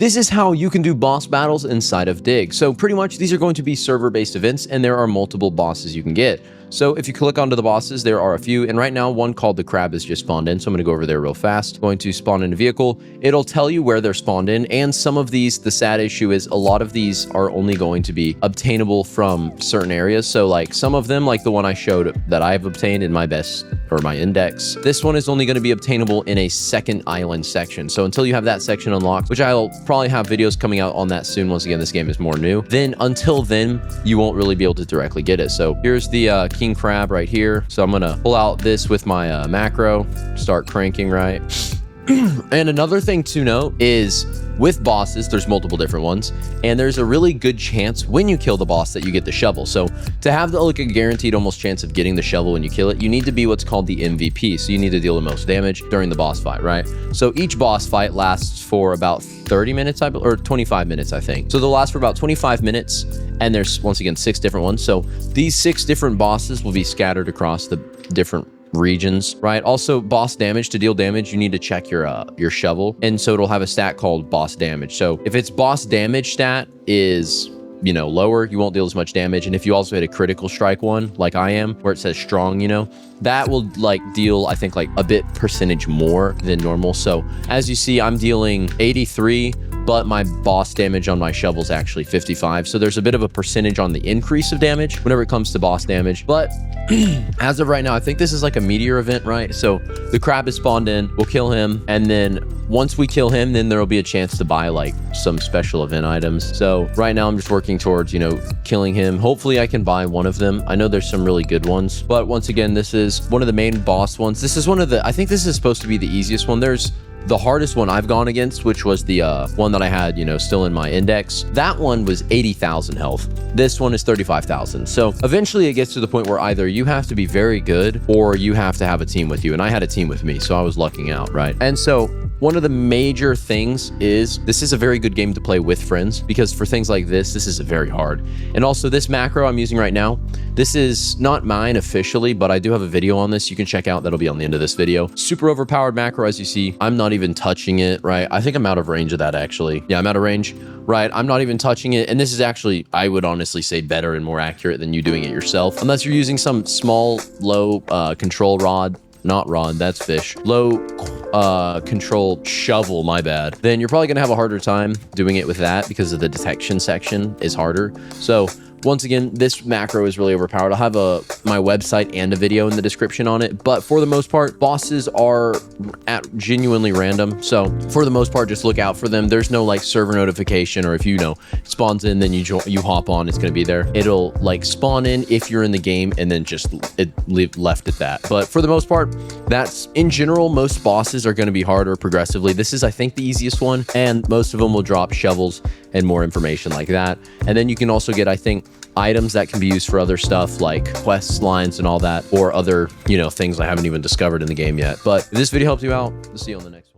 this is how you can do boss battles inside of Dig. So pretty much these are going to be server-based events, and there are multiple bosses you can get. So if you click onto the bosses, there are a few, and right now one called the Crab is just spawned in, so I'm gonna go over there real fast. Going to spawn in a vehicle. It'll tell you where they're spawned in, and some of these, the sad issue is a lot of these are only going to be obtainable from certain areas. So like some of them, like the one I showed that I've obtained in my best or my index, this one is only going to be obtainable in a second island section. So until you have that section unlocked, which I'll probably have videos coming out on that soon. Once again, this game is more new. Then until then, you won't really be able to directly get it. So here's the King Crab right here. So I'm gonna pull out this with my macro, start cranking right. And another thing to note is with bosses, there's multiple different ones, and there's a really good chance when you kill the boss that you get the shovel. So to have like a guaranteed almost chance of getting the shovel when you kill it, you need to be what's called the MVP. So you need to deal the most damage during the boss fight, right? So each boss fight lasts for about 30 minutes, or 25 minutes, I think. So they'll last for about 25 minutes, and there's once again 6 different ones. So these 6 different bosses will be scattered across the different regions, right? Also, boss damage, to deal damage, you need to check your shovel, and so it'll have a stat called boss damage. So if its boss damage stat is, you know, lower, you won't deal as much damage. And if you also hit a critical strike one, like I am, where it says strong, you know, that will like deal, I think, like a bit percentage more than normal. So as you see, I'm dealing 83, but my boss damage on my shovel is actually 55. So there's a bit of a percentage on the increase of damage whenever it comes to boss damage. But as of right now, I think this is like a meteor event, right? So the crab is spawned in, we'll kill him, and then once we kill him, then there will be a chance to buy like some special event items. So right now I'm just working towards, you know, killing him. Hopefully I can buy one of them. I know there's some really good ones, but once again, this is one of the main boss ones. This is one of the, I think this is supposed to be the easiest one. There's the hardest one I've gone against, which was the one that I had, you know, still in my index. That one was 80,000 health. This one is 35,000. So eventually it gets to the point where either you have to be very good or you have to have a team with you. And I had a team with me, so I was lucking out, right? And so one of the major things is this is a very good game to play with friends, because for things like this is very hard. And also this macro I'm using right now, this is not mine officially, but I do have a video on this you can check out. That'll be on the end of this video. Super overpowered macro, as you see. I'm not even touching it, right? I think I'm out of range of that, actually. Yeah, I'm out of range, right? I'm not even touching it. And this is actually, I would honestly say, better and more accurate than you doing it yourself. Unless you're using some small, low control rod. Not rod, that's fish. Low control shovel, my bad. Then you're probably gonna have a harder time doing it with that because of the detection section is harder. So once again, this macro is really overpowered. I'll have my website and a video in the description on it. But for the most part, bosses are at genuinely random. So for the most part, just look out for them. There's no like server notification, or if you know spawns in, then you hop on, it's gonna be there. It'll like spawn in if you're in the game, and then just left at that. But for the most part, that's in general, most bosses are gonna be harder progressively. This is, I think, the easiest one, and most of them will drop shovels and more information like that. And then you can also get, I think, items that can be used for other stuff like quest lines and all that, or other, you know, things I haven't even discovered in the game yet. But if this video helped you out, we'll see you on the next one.